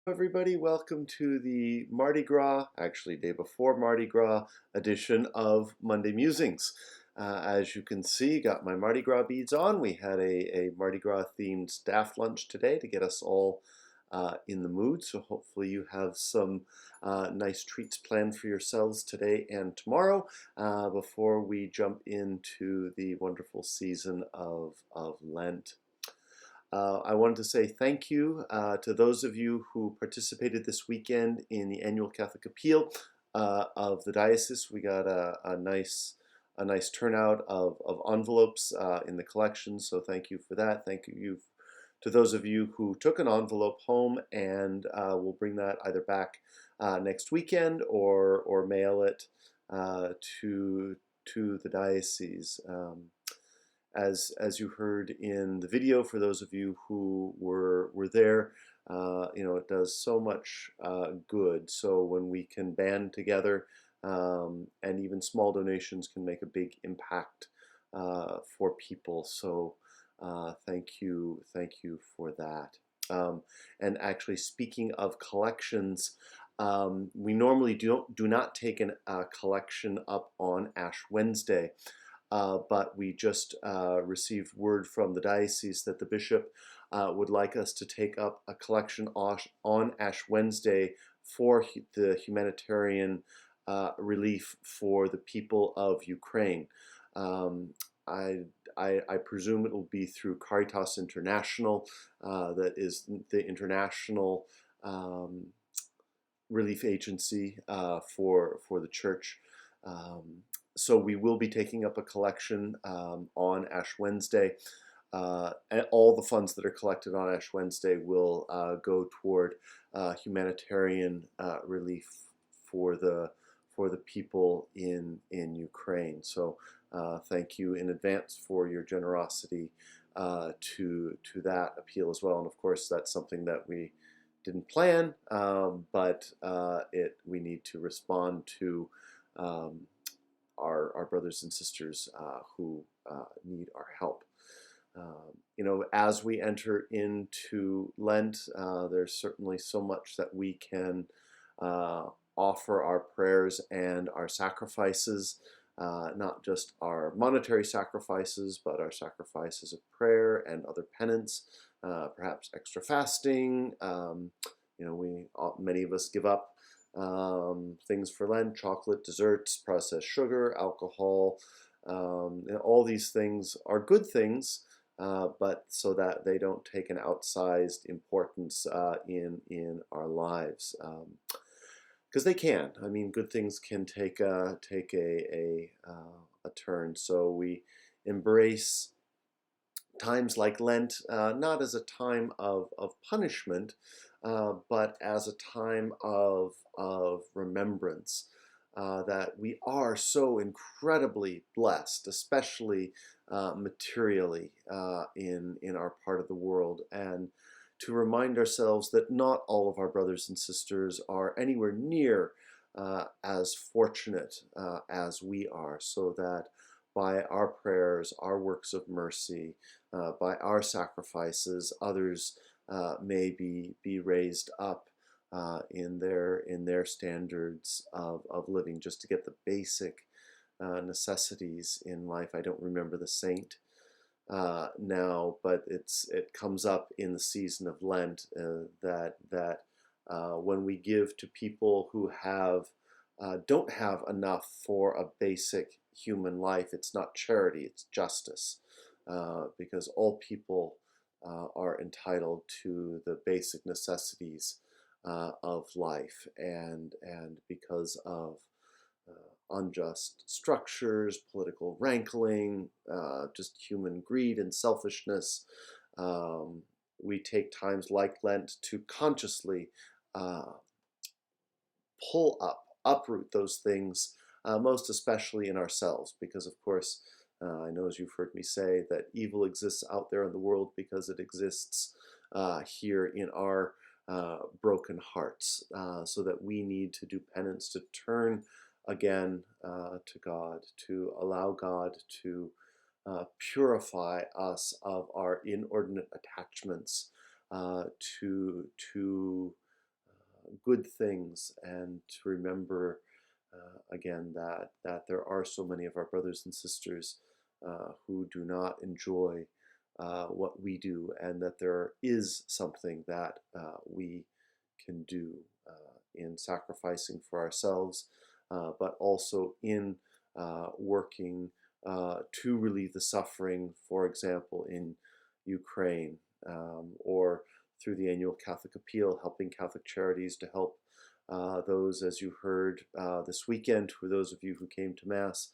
Everybody, welcome to the Mardi Gras, actually day before Mardi Gras edition of Monday Musings. As you can see, got my Mardi Gras beads on. We had a Mardi Gras themed staff lunch today to get us all in the mood. So hopefully you have some nice treats planned for yourselves today and tomorrow before we jump into the wonderful season of Lent. I wanted to say thank you to those of you who participated this weekend in the annual Catholic Appeal of the diocese. We got a nice turnout of envelopes in the collection, so thank you for that. Thank you to those of you who took an envelope home, and we'll bring that either back next weekend or mail it to the diocese. As you heard in the video, for those of you who were there, it does so much good. So when we can band together, and even small donations can make a big impact for people. So thank you for that. And actually, speaking of collections, we normally do not take a collection up on Ash Wednesday. But we just received word from the diocese that the bishop would like us to take up a collection on Ash Wednesday for the humanitarian relief for the people of Ukraine. I presume it will be through Caritas International, that is the international relief agency for the church. So we will be taking up a collection on Ash Wednesday. And all the funds that are collected on Ash Wednesday will go toward humanitarian relief for the people in Ukraine. So thank you in advance for your generosity to that appeal as well. And of course, that's something that we didn't plan, but we need to respond to our brothers and sisters who need our help. As we enter into Lent, there's certainly so much that we can offer our prayers and our sacrifices, not just our monetary sacrifices, but our sacrifices of prayer and other penance, perhaps extra fasting. Many of us give up things for Lent: chocolate, desserts, processed sugar, alcohol. And all these things are good things, but so that they don't take an outsized importance in our lives, because they can. I mean, good things can take a turn. So we embrace times like Lent not as a time of punishment, but as a time of remembrance, that we are so incredibly blessed, especially materially in our part of the world, and to remind ourselves that not all of our brothers and sisters are anywhere near as fortunate as we are, so that by our prayers, our works of mercy, by our sacrifices, others may be raised up in their standards of living, just to get the basic necessities in life. I don't remember the saint now, but it comes up in the season of Lent that when we give to people who don't have enough for a basic human life, it's not charity, it's justice, because all people are entitled to the basic necessities of life, and because of unjust structures, political rankling, just human greed and selfishness, we take times like Lent to consciously uproot those things, most especially in ourselves, because of course, I know, as you've heard me say, that evil exists out there in the world because it exists here in our broken hearts, so that we need to do penance, to turn again to God, to allow God to purify us of our inordinate attachments to good things, and to remember again that there are so many of our brothers and sisters who do not enjoy what we do, and that there is something that we can do in sacrificing for ourselves, but also in working to relieve the suffering, for example, in Ukraine, or through the annual Catholic Appeal, helping Catholic Charities to help those, as you heard this weekend, for those of you who came to Mass,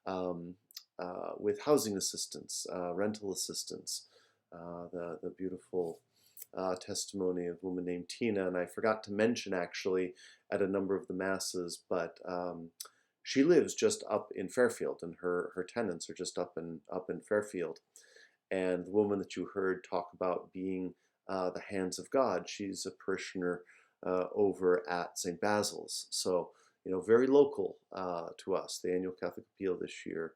um, with housing assistance, rental assistance, the beautiful testimony of a woman named Tina. And I forgot to mention actually at a number of the Masses, but she lives just up in Fairfield, and her tenants are just up in Fairfield. And the woman that you heard talk about being the hands of God, she's a parishioner over at St. Basil's. So, very local to us. The annual Catholic Appeal this year,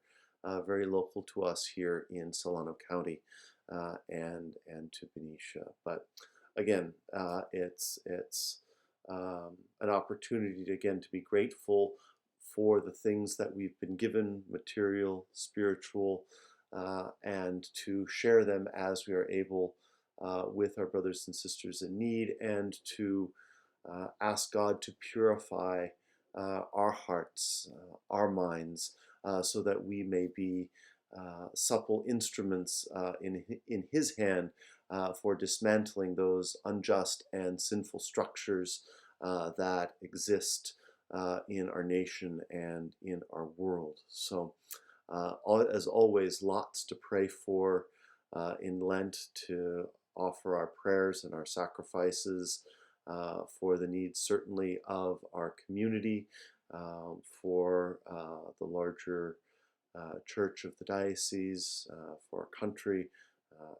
very local to us here in Solano County, and to Benicia. But again, it's an opportunity to, again, to be grateful for the things that we've been given, material, spiritual, and to share them as we are able with our brothers and sisters in need, and to ask God to purify our hearts, our minds, so that we may be supple instruments in His hand for dismantling those unjust and sinful structures that exist in our nation and in our world. So, as always, lots to pray for in Lent, to offer our prayers and our sacrifices for the needs, certainly, of our community, for the larger church of the diocese, for our country,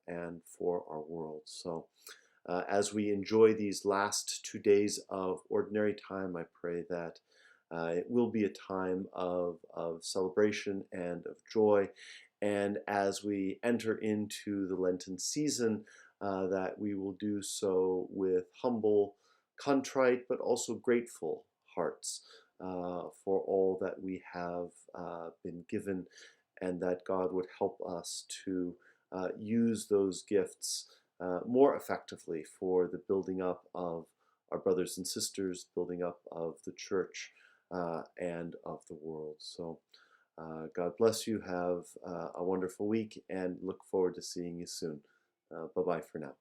and for our world. So, as we enjoy these last 2 days of ordinary time, I pray that it will be a time of celebration and of joy. And as we enter into the Lenten season, that we will do so with humble, contrite, but also grateful hearts for all that we have been given, and that God would help us to use those gifts more effectively for the building up of our brothers and sisters, building up of the church and of the world. So God bless you. Have a wonderful week, and look forward to seeing you soon. Bye-bye for now.